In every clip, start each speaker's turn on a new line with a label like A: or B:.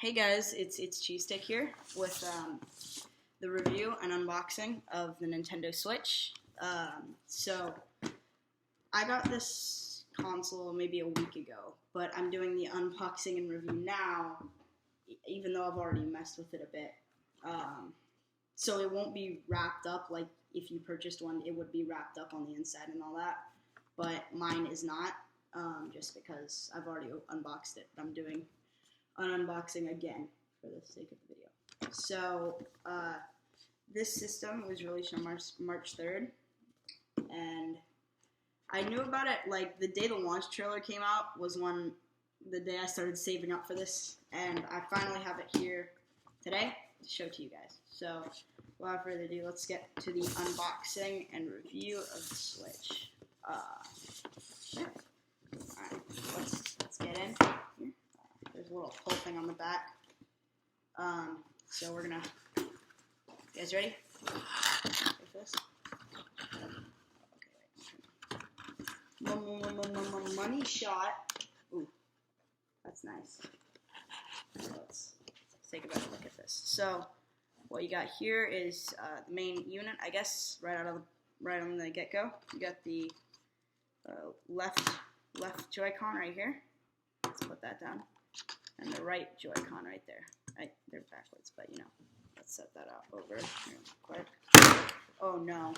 A: Hey guys, it's Cheesesteak here with the review and unboxing of the Nintendo Switch. So I got this console maybe a week ago, but I'm doing the unboxing and review now, even though I've already messed with it a bit. So it won't be wrapped up like if you purchased one, it would be wrapped up on the inside and all that, but mine is not, just because I've already unboxed it. I'm doing an unboxing again for the sake of the video. So this system was released on March 3rd, and I knew about it like the day the launch trailer came out was the day I started saving up for this, and I finally have it here today to show to you guys. So without further ado, let's get to the unboxing and review of the Switch. Alright, let's get in here. There's a little pull thing on the back. So we're gonna. You guys ready? Take this. Okay. Money shot. Ooh, that's nice. So let's take a better look at this. So what you got here is the main unit, I guess, right on the get-go. You got the left Joy-Con right here. Let's put that down. And the right Joy-Con right there. They're backwards, but you know. Let's set that out over here quick. Oh no.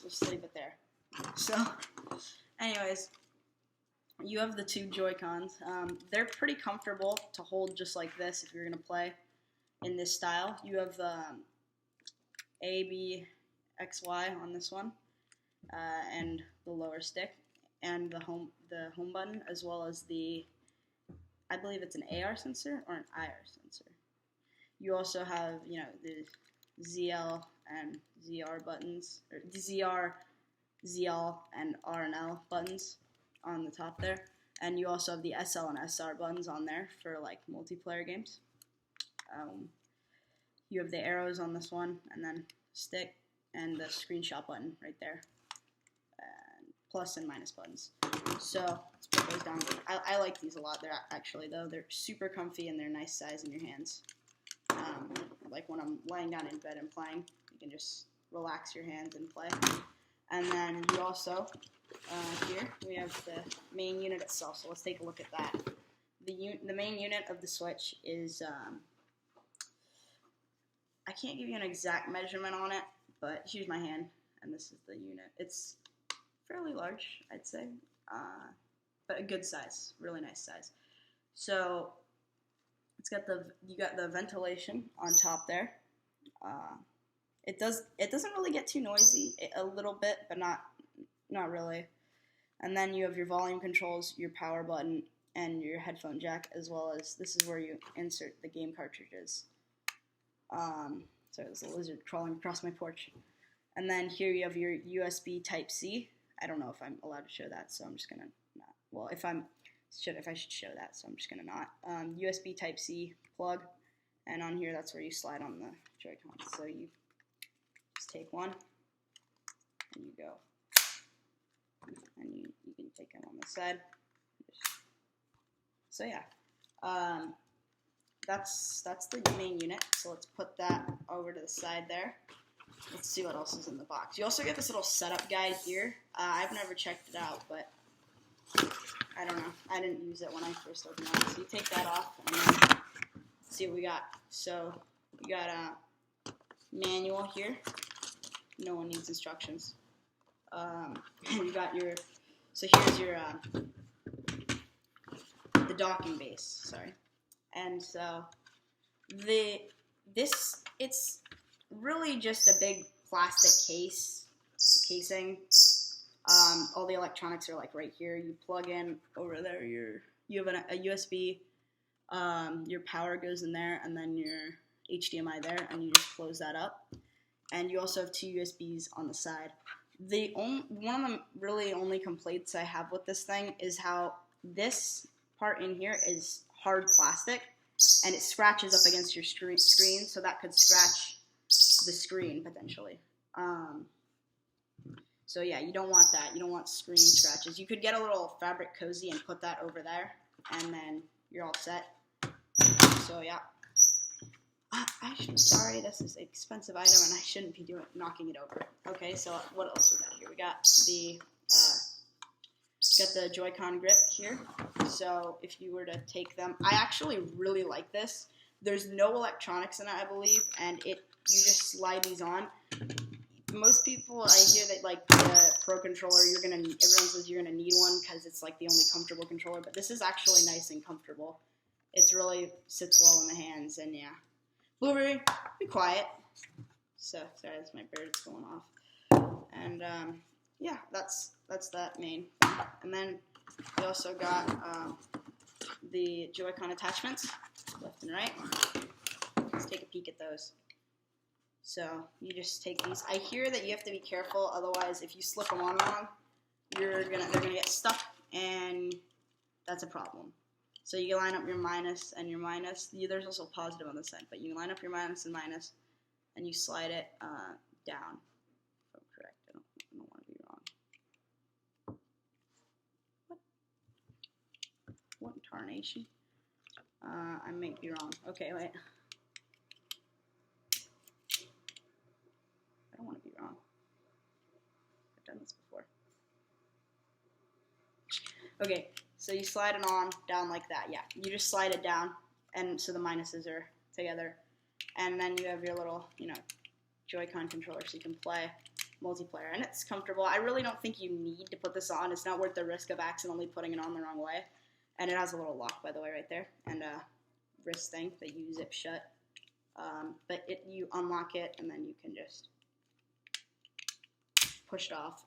A: Just leave it there. So, anyways, you have the two Joy-Cons. They're pretty comfortable to hold just like this if you're going to play in this style. You have the A, B, X, Y on this one, and the lower stick, and the home button, as well as the, I believe it's an AR sensor or an IR sensor. You also have, you know, the ZL and ZR buttons, or ZR, ZL, and R and L buttons on the top there. And you also have the SL and SR buttons on there for like multiplayer games. You have the arrows on this one, and then stick, and the screenshot button right there. Plus and minus buttons. So let's put those down. I like these a lot. They're super comfy and they're nice size in your hands. Like when I'm laying down in bed and playing, you can just relax your hands and play. And then you also here we have the main unit itself. So let's take a look at that. The main unit of the Switch is I can't give you an exact measurement on it, but here's my hand, and this is the unit. It's fairly large, I'd say, but a good size, really nice size. So you got the ventilation on top there. It doesn't really get too noisy, a little bit, but not really. And then you have your volume controls, your power button, and your headphone jack, as well as this is where you insert the game cartridges. Sorry, there's a lizard crawling across my porch. And then here you have your USB Type-C. I don't know if I'm allowed to show that, so I'm just gonna not. Well, if I should show that, so I'm just gonna not. USB Type-C plug, and on here that's where you slide on the Joy-Con. So you just take one, and you go, and you can take them on the side. So yeah, that's the main unit. So let's put that over to the side there. Let's see what else is in the box. You also get this little setup guide here. I've never checked it out, but I don't know. I didn't use it when I first opened it. So you take that off and then see what we got. So you got a manual here. No one needs instructions. You got your. So here's your the docking base. Sorry, and so it's really just a big plastic casing. All the electronics are like right here. You plug in over there. You have a USB. Your power goes in there, and then your HDMI there, and you just close that up. And you also have two USBs on the side. One of the really only complaints I have with this thing is how this part in here is hard plastic, and it scratches up against your screen, so that could scratch the screen potentially. So yeah, you don't want that. You don't want screen scratches. You could get a little fabric cozy and put that over there, and then you're all set. So yeah. Sorry, this is an expensive item, and I shouldn't be knocking it over. Okay, so what else we got here? We got the Joy-Con grip here. So if you were to take them, I actually really like this. There's no electronics in it, I believe, and you just slide these on. Most people, I hear that like the Pro controller, everyone says you're gonna need one because it's like the only comfortable controller, but this is actually nice and comfortable. It really sits well in the hands, and yeah. Blueberry, be quiet. So sorry, that's my birds going off. And yeah, that's that main thing. And then we also got the Joy-Con attachments, left and right. Let's take a peek at those. So you just take these. I hear that you have to be careful, otherwise if you slip them on wrong, they're gonna get stuck, and that's a problem. So you line up your minus and your minus. There's also positive on this side, but you line up your minus and minus, and you slide it down. If I'm correct, I don't want to be wrong. What in tarnation? I might be wrong. Okay, wait. I don't want to be wrong. I've done this before. Okay. So you slide it on down like that, yeah. You just slide it down, and so the minuses are together. And then you have your little, Joy-Con controller so you can play multiplayer. And it's comfortable. I really don't think you need to put this on. It's not worth the risk of accidentally putting it on the wrong way. And it has a little lock, by the way, right there. And a wrist thing that you zip shut. But you unlock it, and then you can just push it off,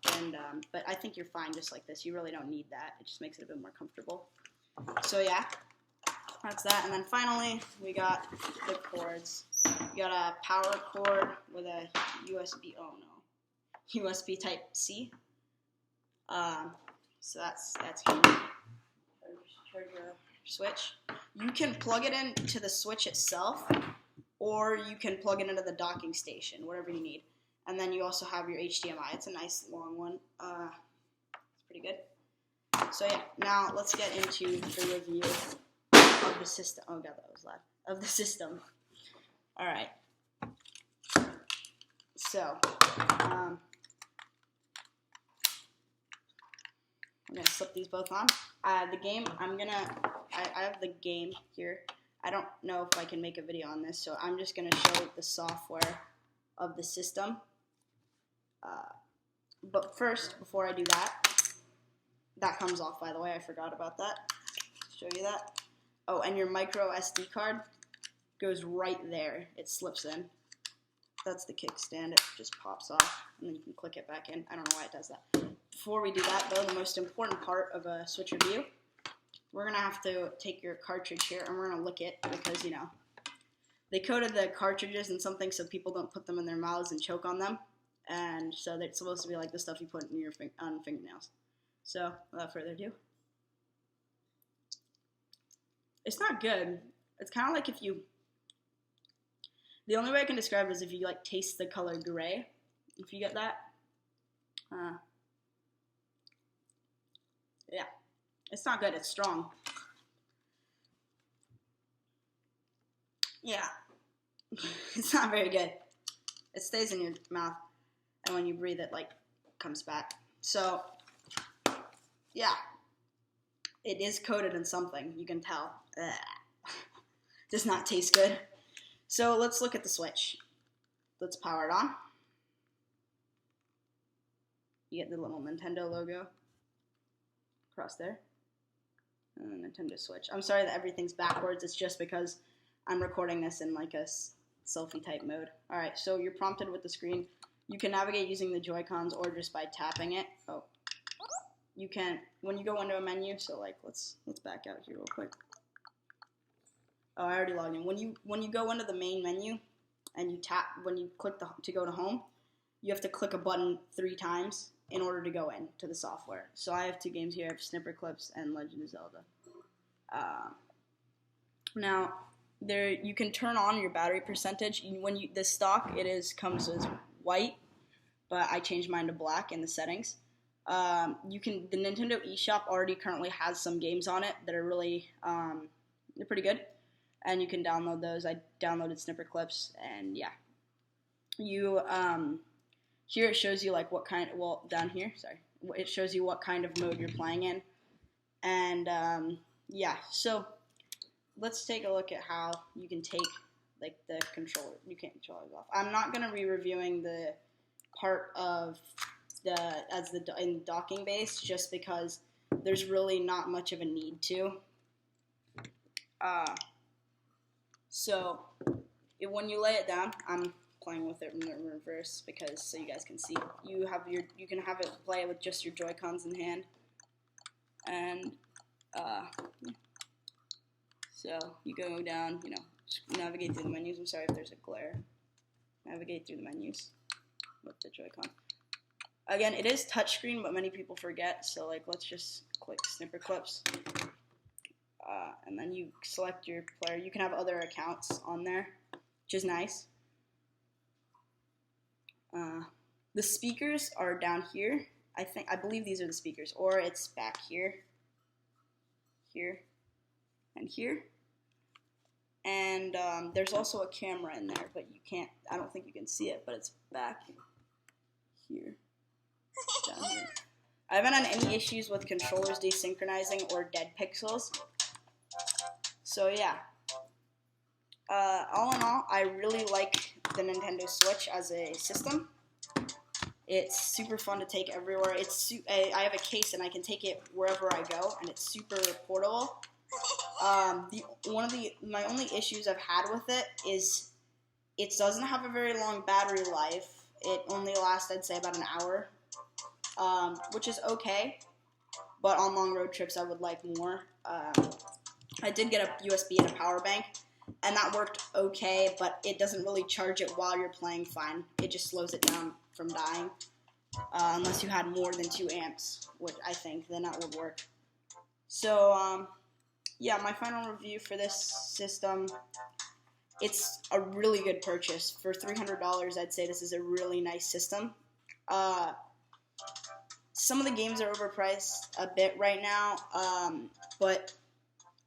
A: but I think you're fine just like this. You really don't need that. It just makes it a bit more comfortable. So yeah, that's that. And then finally, we got the cords. You got a power cord with a USB Type C. So that's good. Charge your switch. You can plug it into the switch itself, or you can plug it into the docking station, whatever you need. And then you also have your HDMI. It's a nice long one. It's pretty good. So yeah, now let's get into the review of the system. Oh god, that was loud. Of the system. All right. So I'm gonna slip these both on. The game. I have the game here. I don't know if I can make a video on this, so I'm just gonna show the software of the system. But first, before I do that comes off, by the way. I forgot about that. Show you that. Oh, and your micro SD card goes right there. It slips in. That's the kickstand. It just pops off, and then you can click it back in. I don't know why it does that. Before we do that, though, the most important part of a Switch review, we're going to have to take your cartridge here, and we're going to lick it because, they coated the cartridges in something so people don't put them in their mouths and choke on them. And so they're supposed to be like the stuff you put in your on fingernails. So, without further ado. It's not good. It's kind of like if you... The only way I can describe it is if you, taste the color gray. If you get that. Yeah. It's not good. It's strong. Yeah. It's not very good. It stays in your mouth. And when you breathe, it, comes back. So, yeah. It is coated in something. You can tell. Ugh. Does not taste good. So, let's look at the Switch. Let's power it on. You get the little Nintendo logo across there. And the Nintendo Switch. I'm sorry that everything's backwards. It's just because I'm recording this in, a selfie type mode. Alright, so you're prompted with the screen. You can navigate using the Joy-Cons or just by tapping it. Oh. You can, when you go into a menu, so let's back out here real quick. Oh, I already logged in. When you go into the main menu and you tap, when you click to go to home, you have to click a button 3 times in order to go in to the software. So I have 2 games here. I have Snipper Clips and Legend of Zelda. Now, you can turn on your battery percentage. The stock comes as white, but I changed mine to black in the settings. The Nintendo eShop already currently has some games on it that are really, they're pretty good, and you can download those. I downloaded Snipper Clips, and yeah. Here it shows you like what kind, down here, sorry, it shows you what kind of mode you're playing in, and yeah, so let's take a look at how you can take like the controller, you can't controllers off. I'm not going to be reviewing the part of in docking base just because there's really not much of a need to. So when you lay it down, I'm playing with it in the reverse because so you guys can see. You can have it play with just your Joy-Cons in hand, and so you go down, navigate through the menus. I'm sorry if there's a glare. Navigate through the menus with the Joy-Con. Again, it is touchscreen, but many people forget. So like, let's just click Snipper Clips. And then you select your player. You can have other accounts on there, which is nice. The speakers are down here. I believe these are the speakers, or it's back here, and here. And there's also a camera in there, but I don't think you can see it, but it's back here, down here. I haven't had any issues with controllers desynchronizing or dead pixels. So yeah, all in all, I really like the Nintendo Switch as a system. It's super fun to take everywhere. I have a case and I can take it wherever I go, and it's super portable. My only issues I've had with it is it doesn't have a very long battery life. It only lasts, I'd say, about an hour, which is okay. But on long road trips, I would like more. I did get a USB and a power bank, and that worked okay, but it doesn't really charge it while you're playing fine. It just slows it down from dying, unless you had more than 2 amps, which I think, then that would work. So, yeah, my final review for this system, it's a really good purchase. For $300, I'd say this is a really nice system. Some of the games are overpriced a bit right now, but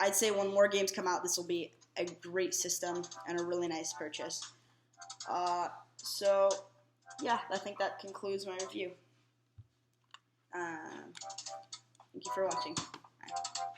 A: I'd say when more games come out, this will be a great system and a really nice purchase. So, yeah, I think that concludes my review. Thank you for watching. Bye.